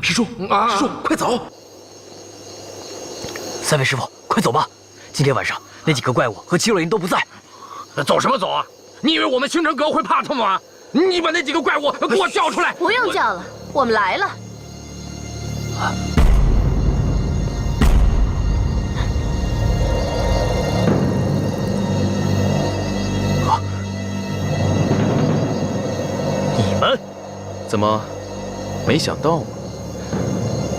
师叔，师叔，快走！三位师傅，快走吧！今天晚上那几个怪物和七洛林都不在。走什么走啊？你以为我们星辰阁会怕他们吗？你把那几个怪物给我叫出来！不用叫了，我们来了。你们怎么没想到吗？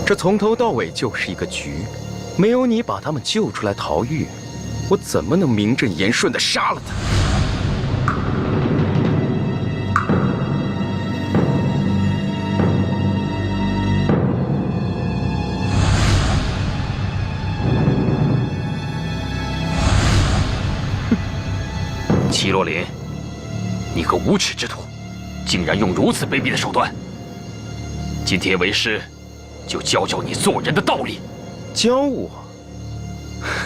这从头到尾就是一个局，没有你把他们救出来逃狱，我怎么能名正言顺地杀了他？齐洛林，你个无耻之徒，竟然用如此卑鄙的手段！今天为师就教教你做人的道理。教我？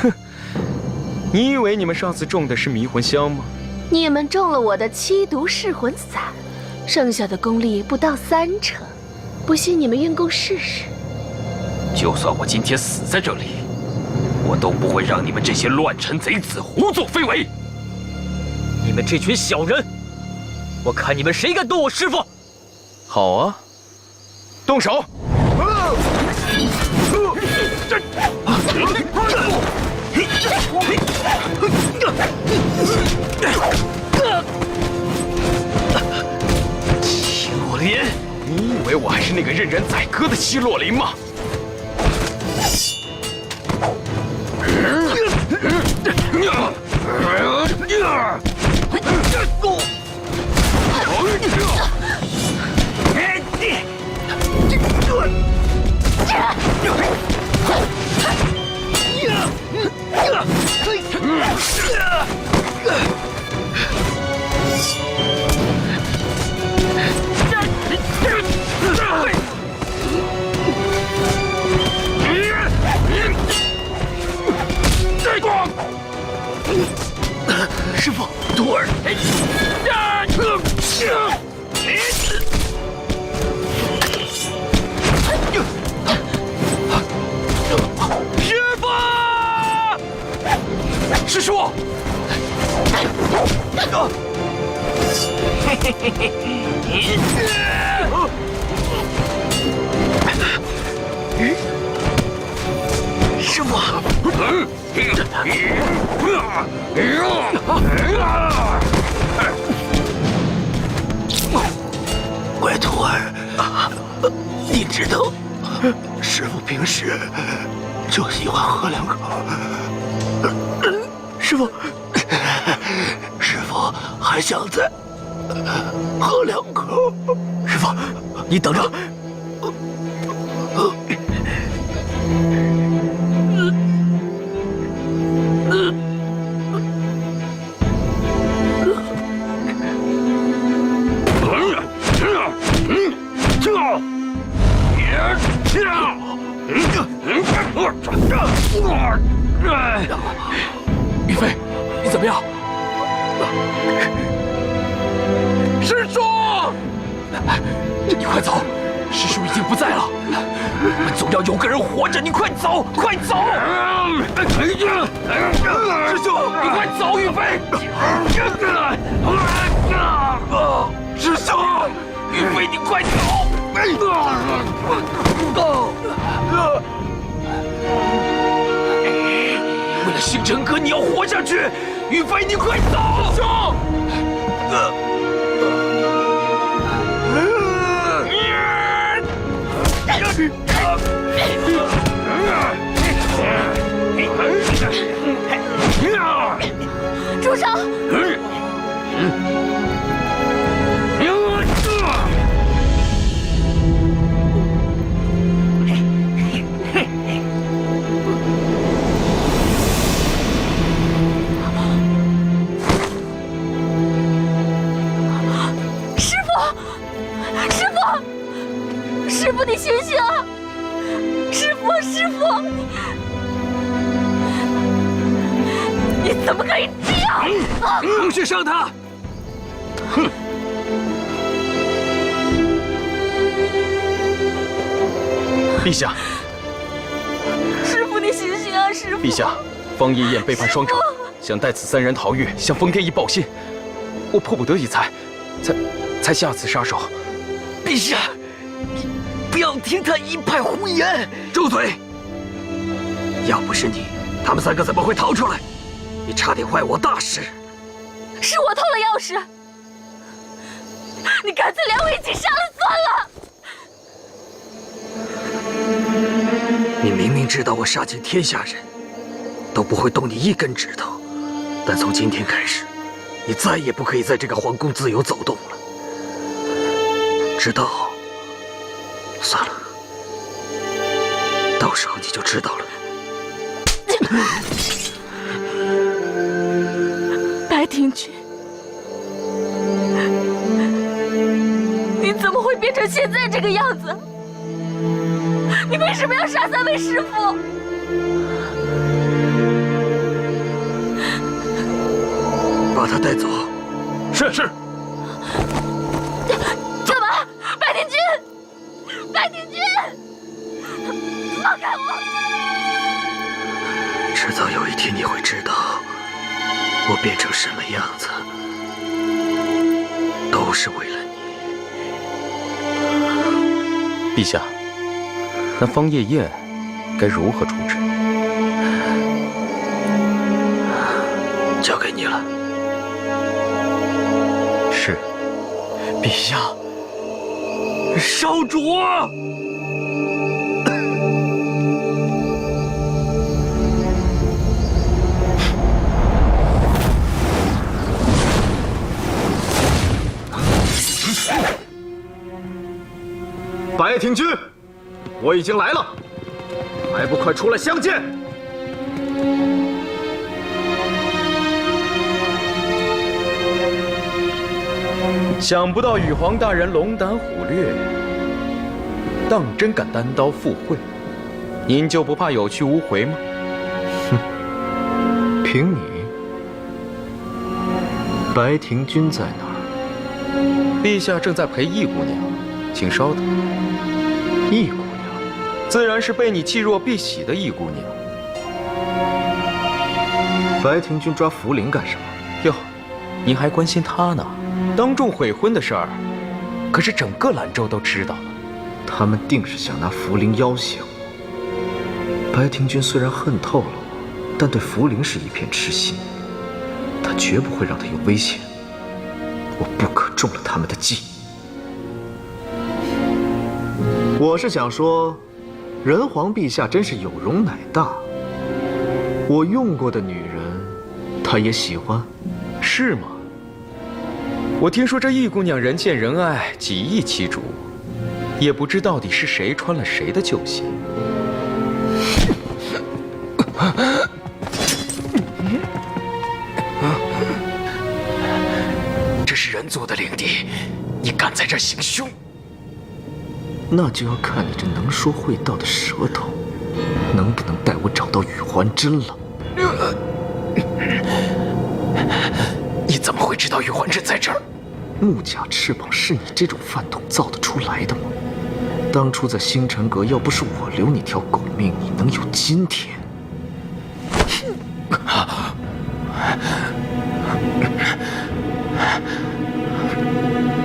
哼！你以为你们上次中的是迷魂香吗？你们中了我的七毒噬魂散，剩下的功力不到30%，不信你们运功试试。就算我今天死在这里，我都不会让你们这些乱臣贼子胡作非为。你们这群小人，我看你们谁敢动我师傅！好啊，动手！七洛林，你以为我还是那个任人宰割的七洛林吗？师傅，徒儿。师傅，师叔！师傅，乖徒儿，你知道，师傅平时就喜欢喝2口。师傅，师傅还想再喝2口。师傅，你等着。于飞，你怎么样？师叔，你快走！师叔已经不在了，我们总要有个人活着。你快走，快走！师兄，你快走！于飞，师兄，于飞，你快走！为了星辰阁，你要活下去！于飞，你快走！师兄！住手！师傅，你醒醒！师傅，你怎么可以这样？不许伤他！哼！陛下，师父，你醒醒啊！师父，陛下，方夜燕背叛双城，想带此3人逃狱，向封天翼报信。我迫不得已才下此杀手。陛下，你不要听他一派胡言！住嘴！要不是你，他们3个怎么会逃出来？你差点坏我大事。是我偷了钥匙，你干脆连我一起杀了算了。你明明知道我杀尽天下人，都不会动你一根指头，但从今天开始，你再也不可以在这个皇宫自由走动了。知道？算了，到时候你就知道了。白庭君，你怎么会变成现在这个样子？你为什么要杀3位师父？把他带走。是。干嘛？白庭君，白庭君，放开我！迟早有一天你会知道，我变成什么样子，都是为了你。陛下，那方夜燕该如何处置？交给你了。是。陛下，少主！白庭君，我已经来了，还不快出来相见！想不到羽皇大人龙胆虎略，当真敢单刀赴会，您就不怕有去无回吗？哼，凭你。白庭君在哪儿？陛下正在陪易姑娘，请稍等。易姑娘，自然是被你弃若敝屣的易姑娘。白庭君抓茯苓干什么？哟，您还关心她呢？当众悔婚的事儿，可是整个兰州都知道了。他们定是想拿茯苓要挟我。白庭君虽然恨透了我，但对茯苓是一片痴心，他绝不会让他有危险。我不可中了他们的计。我是想说，仁皇陛下真是有容乃大。我用过的女人，他也喜欢，是吗？我听说这易姑娘人见人爱，几易其主，也不知到底是谁穿了谁的旧鞋。这是人族的领地，你敢在这儿行凶？那就要看你这能说会道的舌头，能不能带我找到羽环针了。你怎么会知道羽环针在这儿？木甲翅膀是你这种饭桶造得出来的吗？当初在星辰阁，要不是我留你条狗命，你能有今天？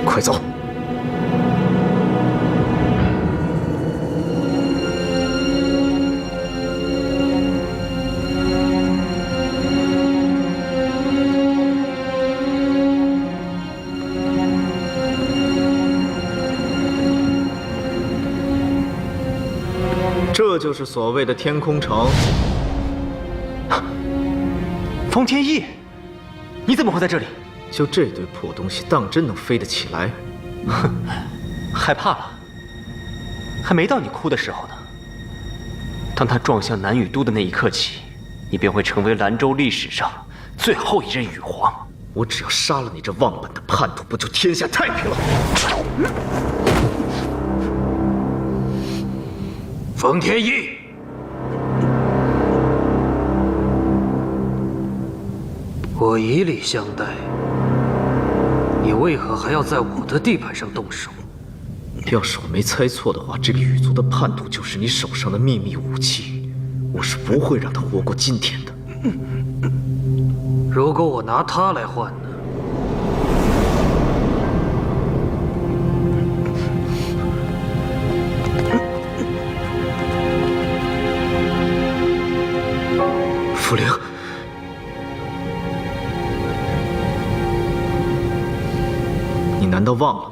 快走！这就是所谓的天空城。方天翼，你怎么会在这里？就这堆破东西，当真能飞得起来？哼，害怕了？还没到你哭的时候呢。当他撞向南羽都的那一刻起，你便会成为兰州历史上最后一任羽皇。我只要杀了你这忘本的叛徒，不就天下太平了？冯天翼，我以礼相待，你为何还要在我的地盘上动手？要是我没猜错的话，这个羽族的叛徒就是你手上的秘密武器。我是不会让他活过今天的。如果我拿它来换呢？傅灵，你难道忘了吗？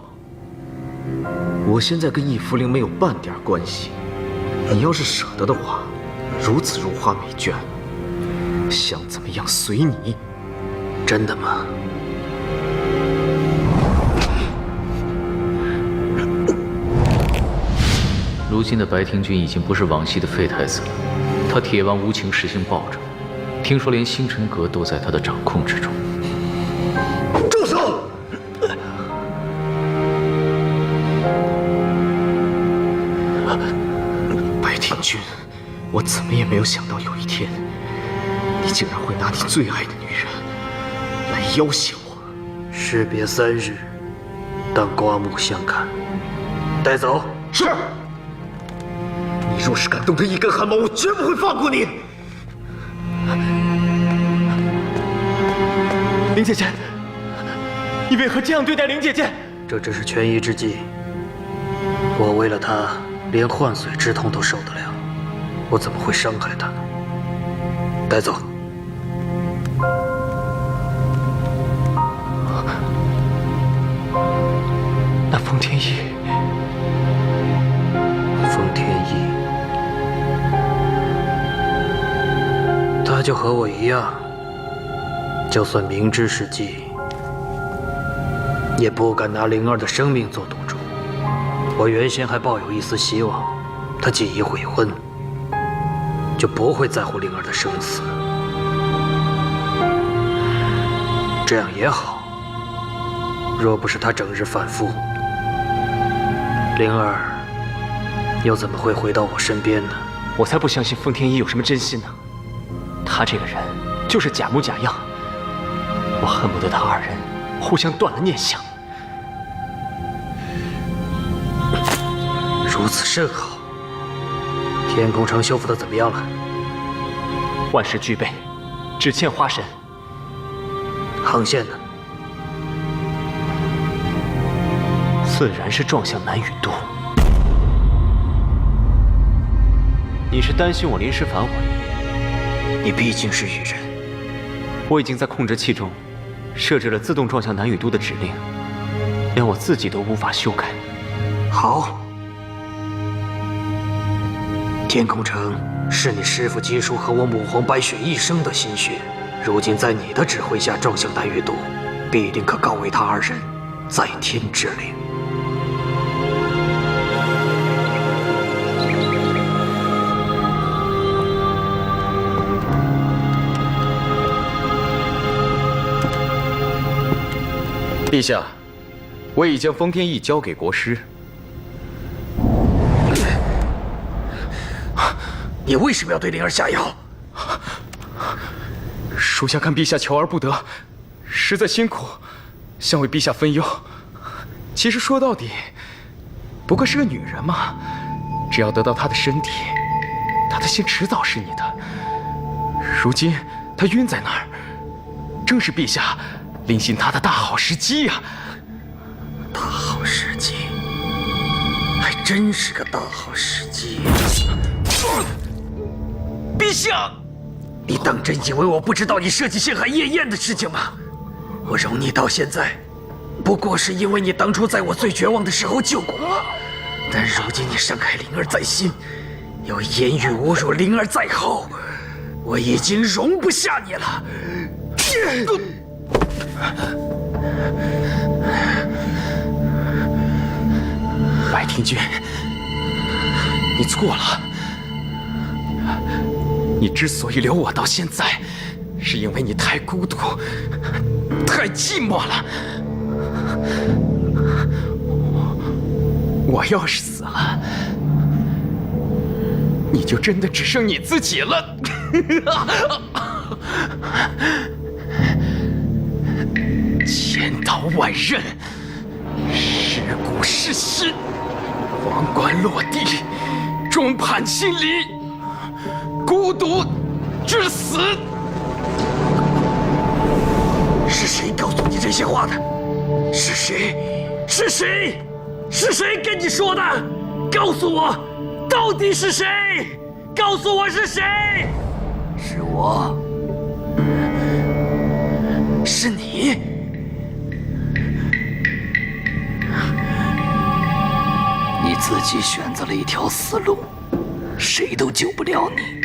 我现在跟易福灵没有半点关系。你要是舍得的话，如此如花美眷，想怎么样随你。真的吗？如今的白庭君已经不是往昔的废太子了，他铁腕无情，实行暴政，听说连星辰阁都在他的掌控之中。住手！白庭君，我怎么也没有想到有一天，你竟然会拿你最爱的女人来要挟我。士别3日，当刮目相看。带走。是。你若是敢动他一根汗毛，我绝不会放过你。林姐姐，你为何这样对待林姐姐？这只是权宜之计。我为了她，连换髓之痛都受得了，我怎么会伤害她呢？带走。那封天翼，封天翼，他就和我一样，就算明知是计，也不敢拿灵儿的生命做赌注。我原先还抱有一丝希望，他既已悔婚，就不会在乎灵儿的生死。这样也好，若不是他整日反复，灵儿又怎么会回到我身边呢？我才不相信封天翼有什么真心呢。他这个人就是假模假样，我恨不得他二人互相断了念想。如此甚好。天空城修复的怎么样了？万事俱备，只欠花神。航线呢？自然是撞向南雨都。你是担心我临时反悔？你毕竟是羽人，我已经在控制器中设置了自动撞向南雨都的指令，连我自己都无法修改。好，天空城是你师父姬叔和我母皇白雪一生的心血，如今在你的指挥下撞向南雨都，必定可告慰他二人在天之灵。陛下，我已将封天翼交给国师。你为什么要对灵儿下药？属下看陛下求而不得，实在辛苦，想为陛下分忧。其实说到底，不过是个女人嘛，只要得到她的身体，她的心迟早是你的。如今她晕在那儿，正是陛下临幸她的大好时机呀！大好时机，还真是个大好时机。陛下，你当真以为我不知道你设计陷害夜宴的事情吗？我容你到现在，不过是因为你当初在我最绝望的时候救过我。但如今你伤害灵儿在心，又言语侮辱灵儿在后，我已经容不下你了。白庭君，你错了。你之所以留我到现在，是因为你太孤独，太寂寞了。我要是死了，你就真的只剩你自己了。千刀万刃，尸骨弑心。皇冠落地，众叛亲离，孤独致死。是谁告诉你这些话的？是谁？是谁？是谁跟你说的？告诉我，到底是谁？告诉我是谁？是我，是你。你自己选择了一条死路，谁都救不了你。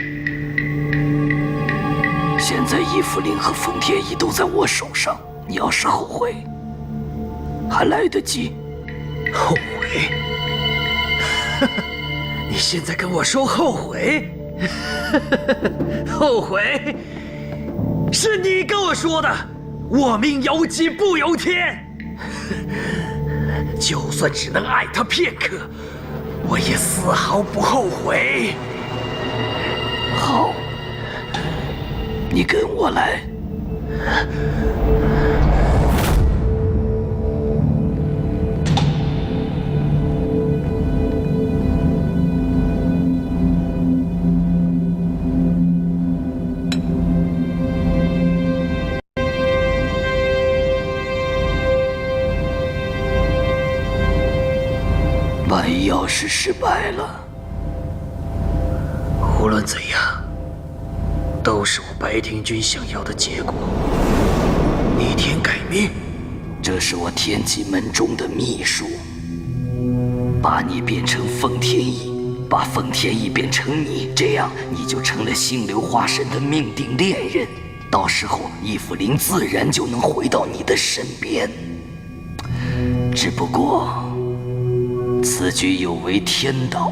现在义父灵和冯天翼都在我手上，你要是后悔，还来得及。后悔？你现在跟我说后悔？后悔？是你跟我说的，我命由己不由天。就算只能爱他片刻，我也丝毫不后悔。好，你跟我来。万一要是失败了，无论怎样，都是我白庭军想要的结果。逆天改命，这是我天极门中的秘术，把你变成奉天翼，把奉天翼变成你，这样你就成了星流花神的命定恋人。到时候义父灵自然就能回到你的身边。只不过此举有违天道，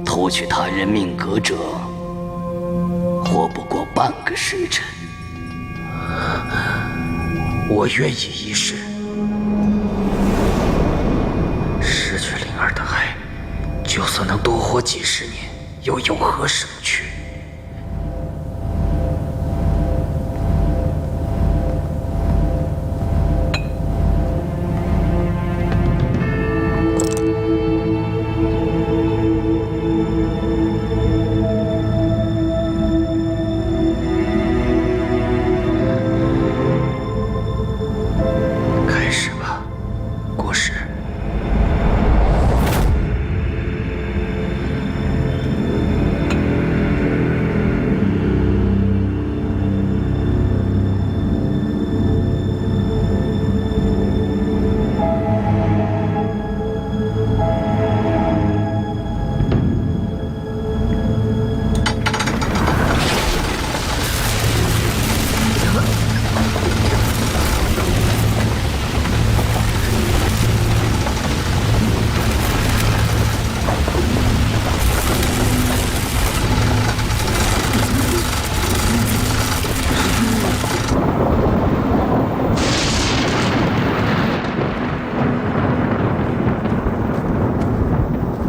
偷取他人命格者活不过半个时辰。我愿意一试。失去灵儿的爱，就算能多活几十年，又有何生趣？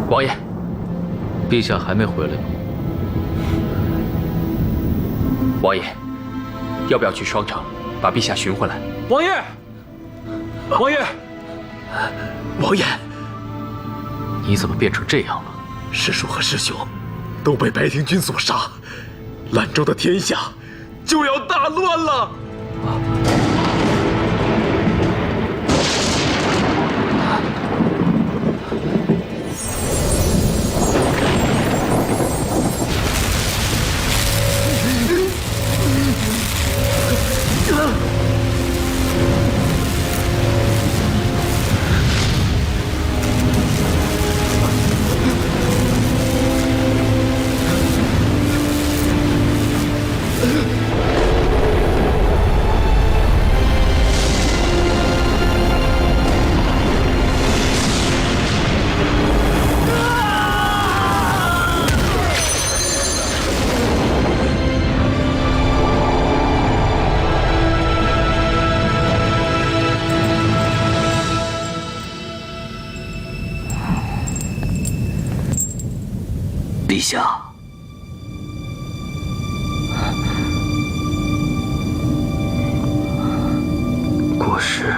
王爷，陛下还没回来吗？王爷，要不要去双城把陛下寻回来？王爷，王爷，王爷，你怎么变成这样了？师叔和师兄都被白庭军所杀，兰州的天下就要大乱了。陛下，国师，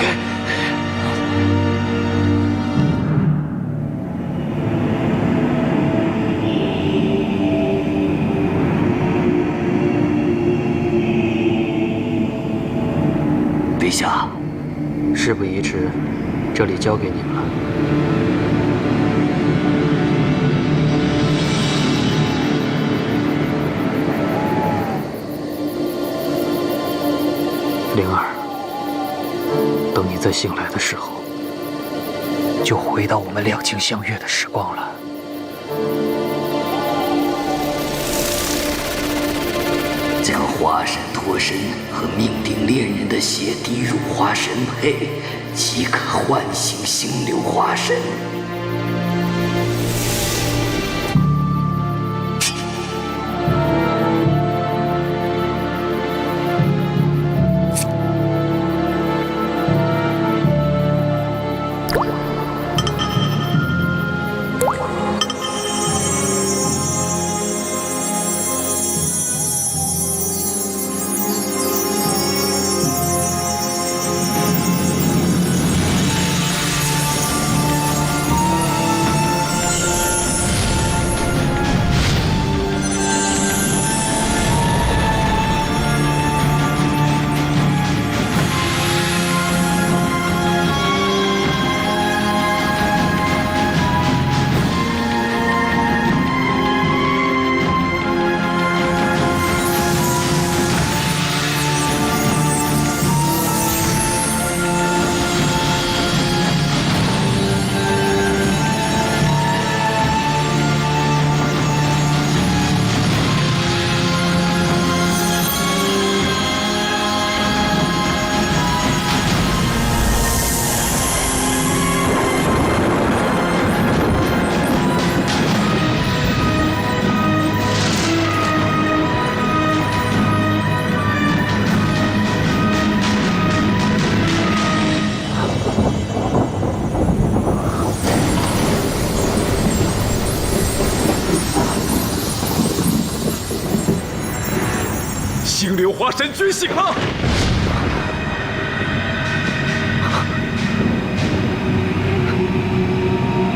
开！陛下，事不宜迟，这里交给你们了。灵儿，等你再醒来的时候，就回到我们两情相悦的时光了。将化神脱身和命定恋人的血滴入化神胚，即可唤醒星流化神。星流化神觉醒了！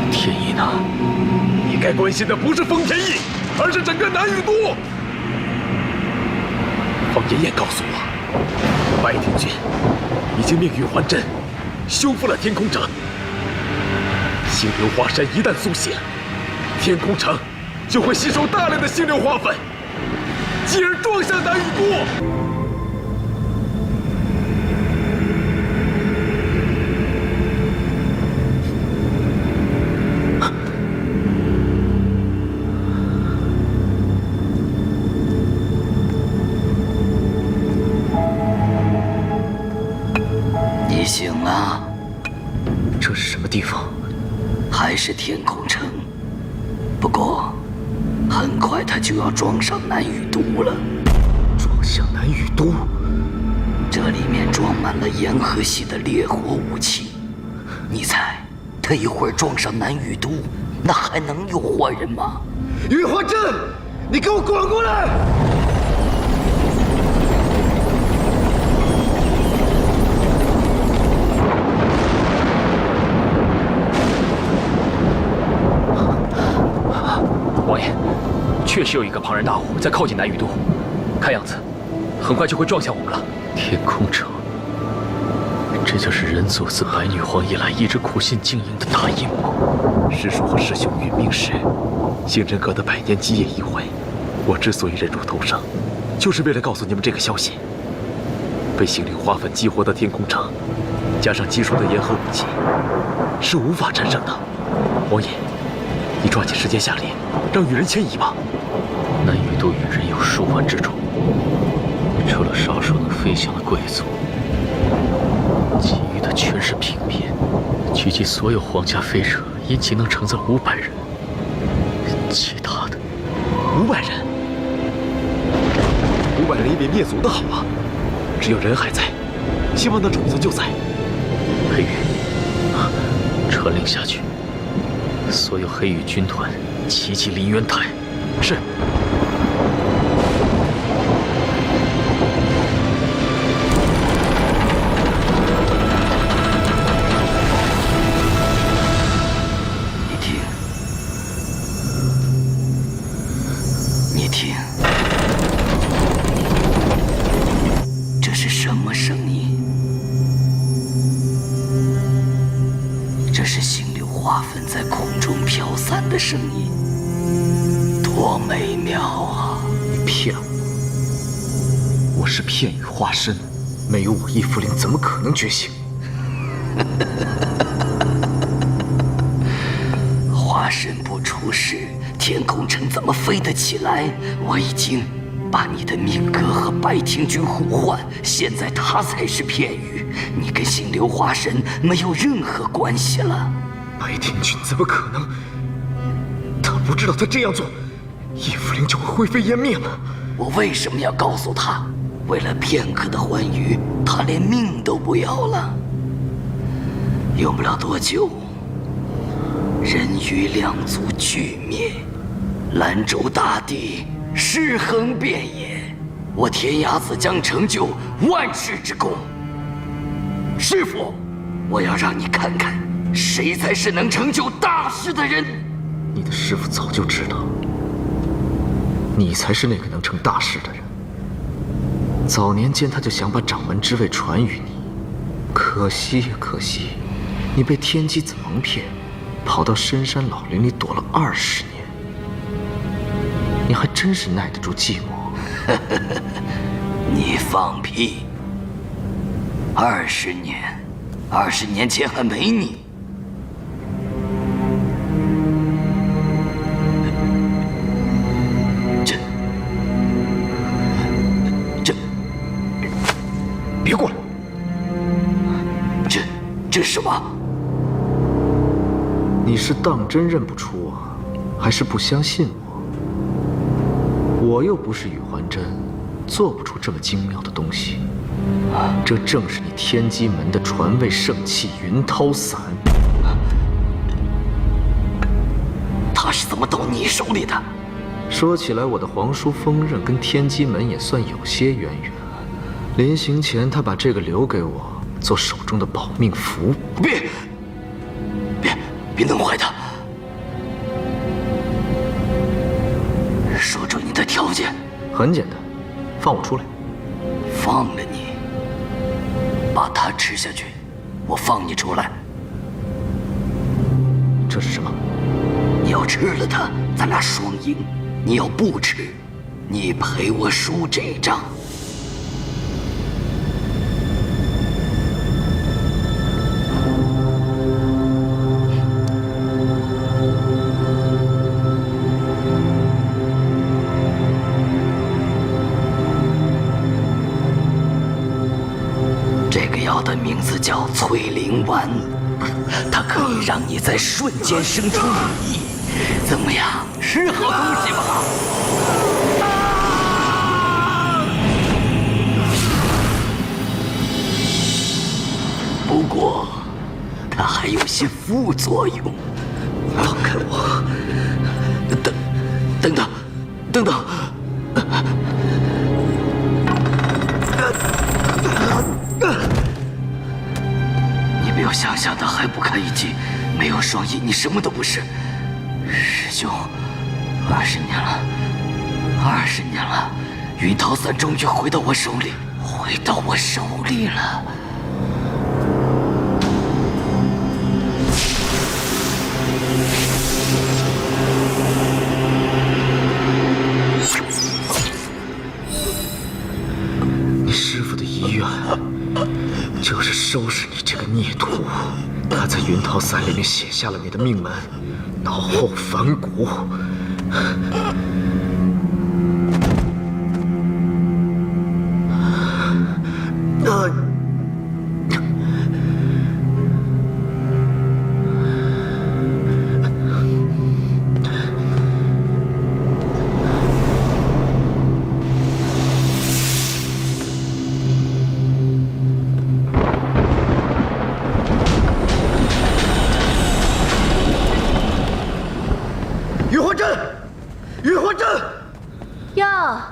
天意呢？你该关心的不是丰田翼，而是整个南宇都。方爷爷告诉我，白庭君已经命运还真，修复了天空城。星流化神一旦苏醒，天空城就会吸收大量的星流化粉，继而撞向南宇都。你醒了？这是什么地方？还是天空城，不过很快他就要撞上南宇都了。撞向南宇都？这里面装满了炎河系的烈火武器，你猜，他一会儿撞上南宇都，那还能有活人吗？玉华镇，你给我滚过来！王爷，确实有一个庞然大物在靠近南宇都，看样子很快就会撞向我们了。天空城，这就是人祖自白女皇以来一直苦心经营的大阴谋。师叔和师兄殒命时，星辰阁的百年基业一毁。我之所以忍辱偷生，就是为了告诉你们这个消息。被星灵花粉激活的天空城，加上技术的炎河武器，是无法战胜的。王爷，你抓紧时间下令，让羽人迁移吧。南宇都羽人有数万之众，除了少数能飞翔的贵族，其余的全是平民。聚集所有皇家飞车，也仅能承载500人，其他的500人，500人也比灭族的好啊！只要人还在，希望那种子就在。黑羽，传令下去，所有黑羽军团齐集林渊台。是。是星流花粉在空中飘散的声音，多美妙啊！你骗我，我是片羽化身，没有我，翼符灵怎么可能觉醒？化身不出世，天空城怎么飞得起来？我已经把你的命格和白庭君互换，现在他才是片羽，你跟星流化身没有任何关系了。白庭君怎么可能？他不知道他这样做，翼符灵就会灰飞烟灭吗？我为什么要告诉他？为了片刻的欢愉，他连命都不要了。用不了多久，人鱼两族俱灭，兰州大地尸横遍野，我天涯子将成就万世之功。师父，我要让你看看，谁才是能成就大事的人。你的师父早就知道，你才是那个能成大事的人。早年间他就想把掌门之位传于你，可惜呀可惜，你被天机子蒙骗，跑到深山老林里躲了20年。你还真是耐得住寂寞。你放屁！20年，20年前还没你。别过来！这是什么？你是当真认不出我，还是不相信我？我又不是宇环真，做不出这么精妙的东西。这正是你天机门的传位圣器云涛伞。它是怎么到你手里的？说起来，我的皇叔锋刃跟天机门也算有些渊源。临行前，他把这个留给我，做手中的保命符。别弄坏它！说出你的条件。很简单，放我出来。放了你，把它吃下去，我放你出来。这是什么？你要吃了它，咱俩双赢；你要不吃，你陪我输这仗。药的名字叫翠灵丸，它可以让你在瞬间生出羽翼。怎么样，是好东西吧？不过，它还有些副作用。放开我！等等！你没有想象的还不堪一击，没有双翼，你什么都不是。师兄，20年了，云涛伞终于回到我手里了。你师父的遗愿就是收拾你这个孽徒。他在云涛伞里面写下了你的命门，脑后反骨。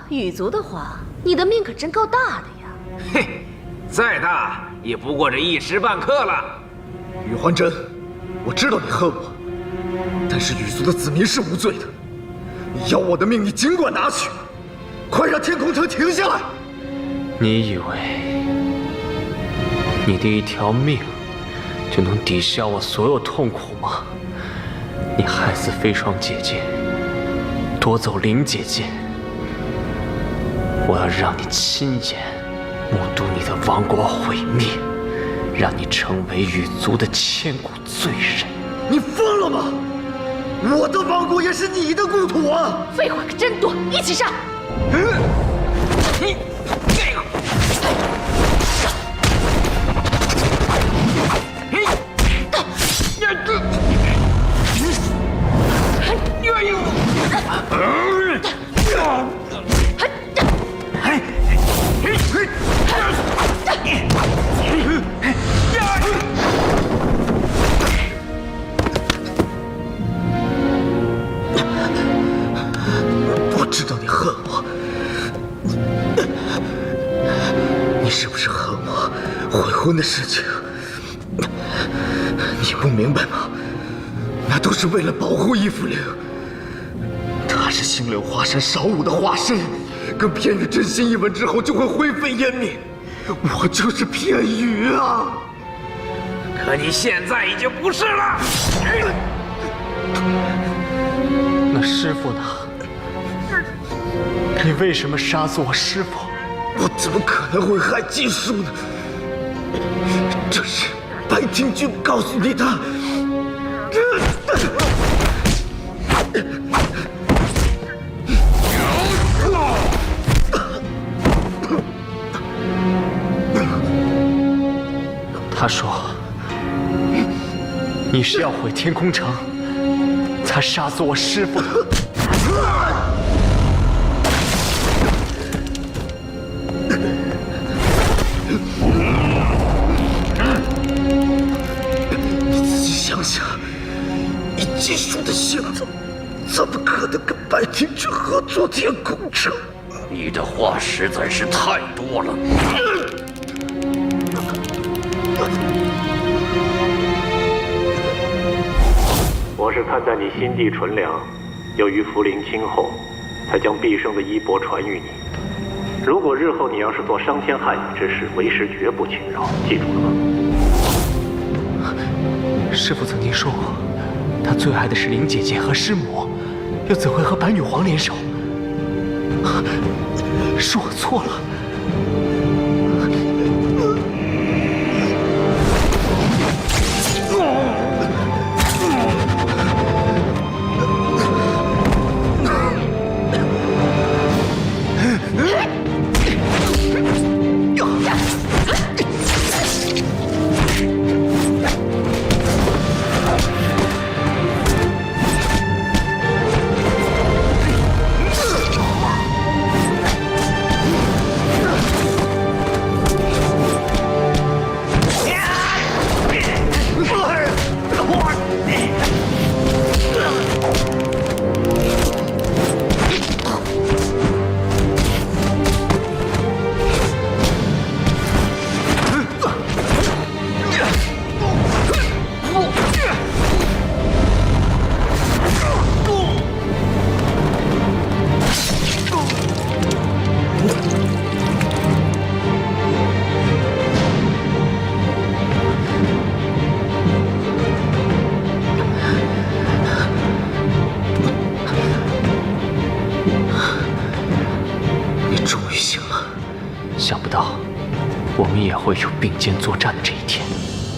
羽族的话，你的命可真够大的呀！嘿，再大也不过这一时半刻了。宇环真，我知道你恨我，但是羽族的子民是无罪的。你要我的命，你尽管拿去，快让天空城停下来！你以为你的一条命就能抵消我所有痛苦吗？你害死飞霜姐姐，夺走灵姐姐，我要让你亲眼目睹你的王国毁灭，让你成为羽族的千古罪人。你疯了吗？我的王国也是你的故土啊！废话可真多，一起上！我知道你恨我，你是不是恨我悔婚的事情？你不明白吗？那都是为了保护义父灵。他是星流华山少武的化身，跟偏羽真心一吻之后就会灰飞烟灭。我就是偏羽啊！可你现在已经不是了。那师傅呢？你为什么杀死我师傅？我怎么可能会害姬叔呢？这是白庭君告诉你的。他说：“你是要毁天空城，才杀死我师傅的。”你仔细想想，以姬叔的性子，怎么可能跟白庭君合作天空城？你的话实在是太多了。我是看在你心地纯良，又于福陵亲厚，才将毕生的衣钵传于你。如果日后你要是做伤天害理之事，为师绝不轻饶，记住了吗？师父曾经说过，他最爱的是灵姐姐和师母，又怎会和白女皇联手？是我错了。想不到，我们也会有并肩作战的这一天。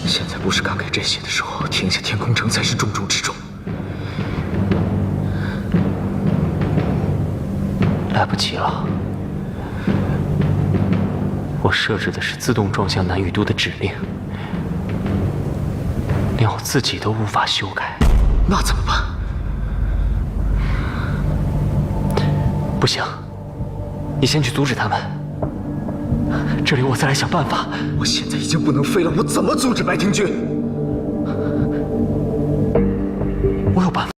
现在不是感慨这些的时候，停下天空城才是重中之重。来不及了，我设置的是自动撞向南羽都的指令，连我自己都无法修改。那怎么办？不行，你先去阻止他们。这里我再来想办法。我现在已经不能飞了，我怎么阻止白庭君？我有办法。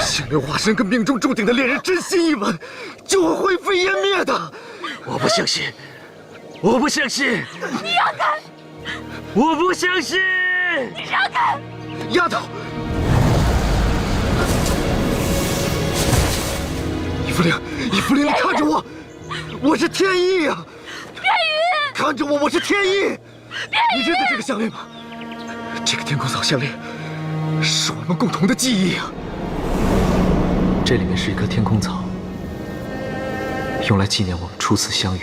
星流化身跟命中注定的恋人真心一吻，就会灰飞烟灭的。我不相信，我不相信！你让开！我不相信！你让开！丫头，易福灵，易福灵，你看着我，我是天意呀！边宇，看着我，我是天意。你认得这个项链吗？这个天空草项链是我们共同的记忆啊。这里面是一棵天空草，用来纪念我们初次相遇。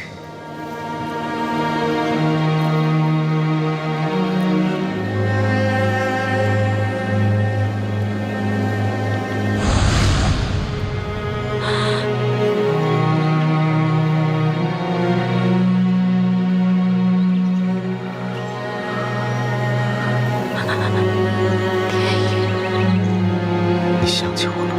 你想起我了？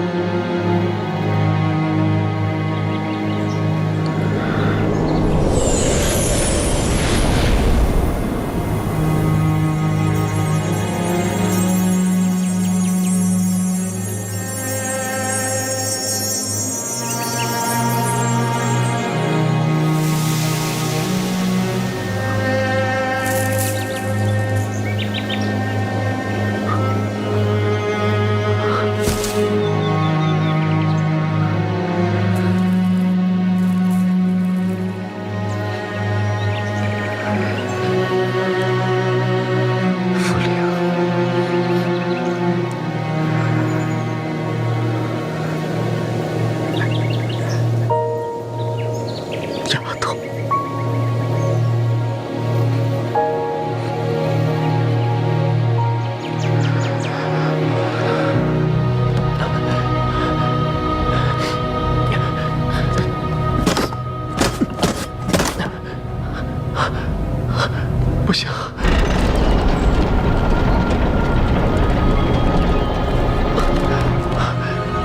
不行，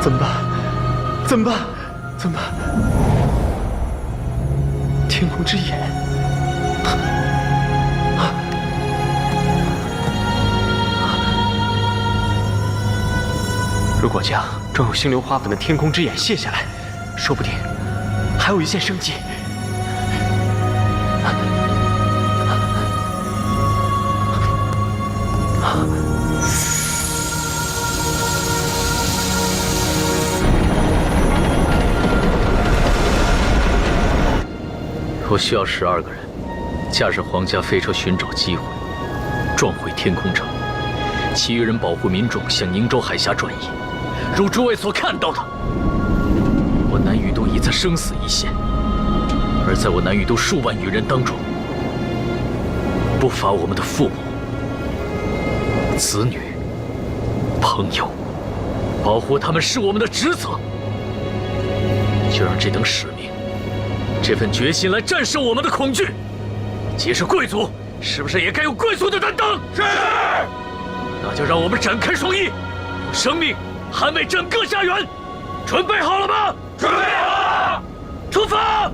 怎么办？怎么办？怎么办？天空之眼，如果将装有星流花粉的天空之眼卸下来，说不定还有一线生机。我需要12个人，驾驶皇家飞车寻找机会，撞毁天空城；其余人保护民众向宁州海峡转移。如诸位所看到的，我南雨都已在生死一线，而在我南雨都数万余人当中，不乏我们的父母、子女、朋友，保护他们是我们的职责。就让这等使命，这份决心来战胜我们的恐惧。既是贵族，是不是也该有贵族的担当？是。那就让我们展开双翼，用生命捍卫整个家园。准备好了吗？准备好了。出发！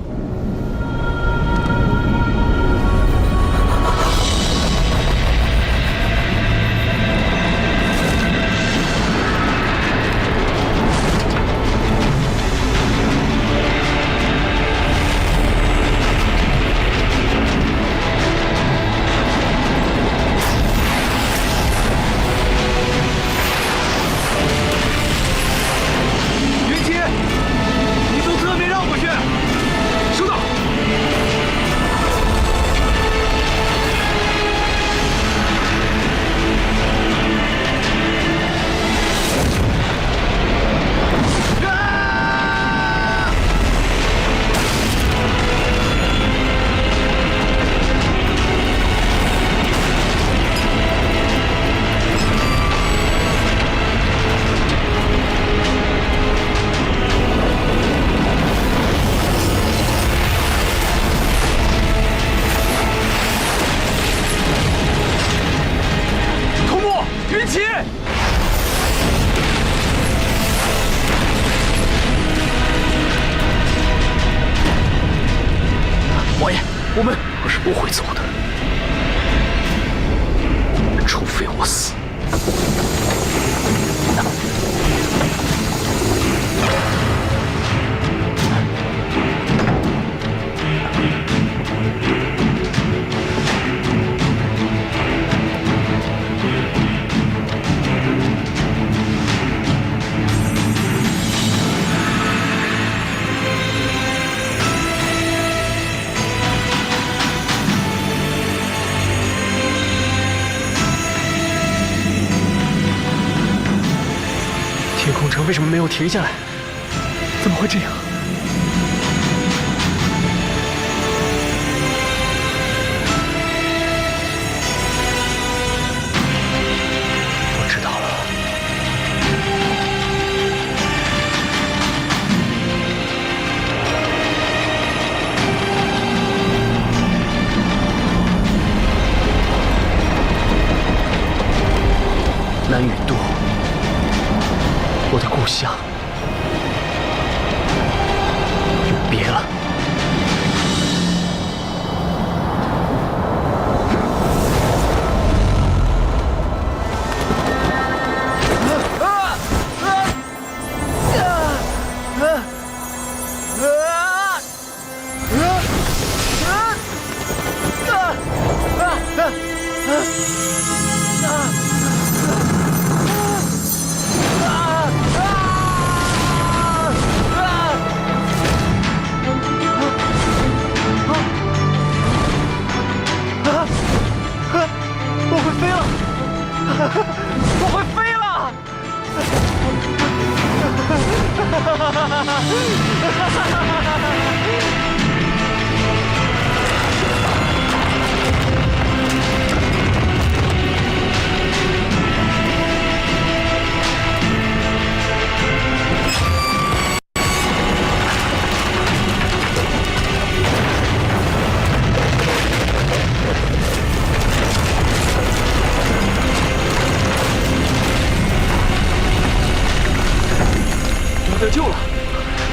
我是不会走的，除非我死。程为什么没有停下来？怎么会这样？我知道了。南雨都，我的故乡，永别了。得救了！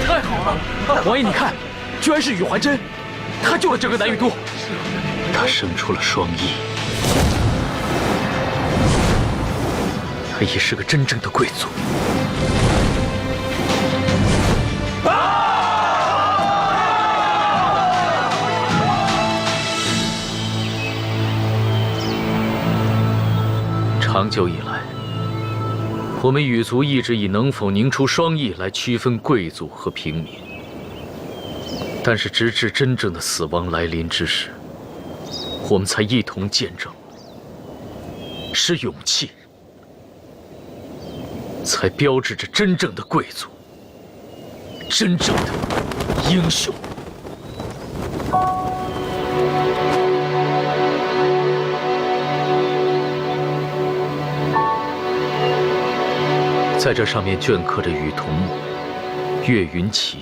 太好了！王爷，你看，居然是宇环真，他救了整个南雨都。他生出了双翼，他也是个真正的贵族。长久以来，我们羽族一直以能否凝出双翼来区分贵族和平民。但是，直至真正的死亡来临之时，我们才一同见证，是勇气才标志着真正的贵族，真正的英雄。在这上面镌刻着雨桐木、岳云奇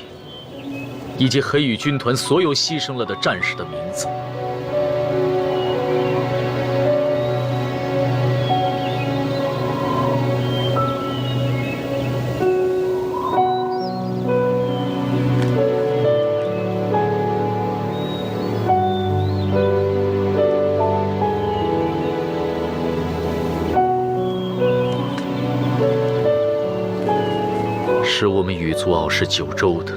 以及黑羽军团所有牺牲了的战士的名字。使我们羽族傲视九州的，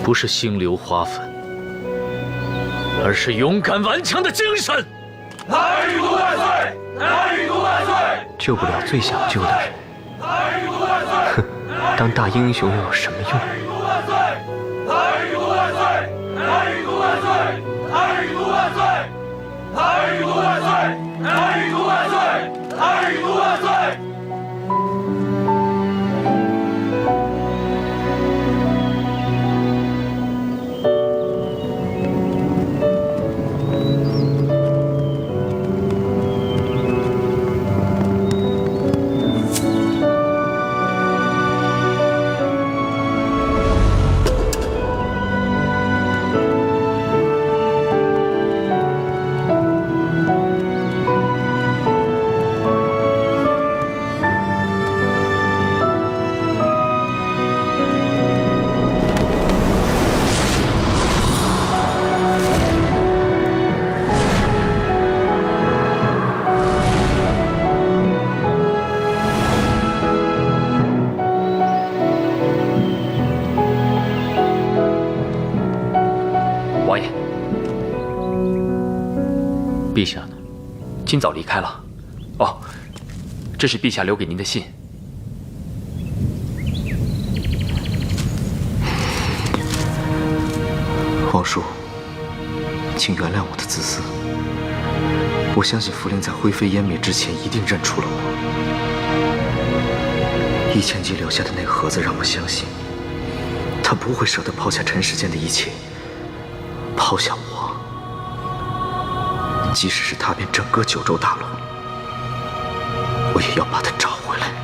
不是星流花粉，而是勇敢顽强的精神。南雨都万岁！南雨都万岁！救不了最想救的人，南雨都万岁！哼，当大英雄又有什么用？南雨都万岁！南雨都万岁！南雨都万岁！南雨都万岁！南雨都万岁！南雨都万岁！南雨都万岁！王爷，陛下呢？今早离开了。哦，这是陛下留给您的信。皇叔，请原谅我的自私。我相信福临在灰飞烟灭之前一定认出了我。易千机留下的那盒子让我相信，他不会舍得抛下尘世间的一切，抛下我。即使是踏遍整个九州大陆，我也要把它找回来。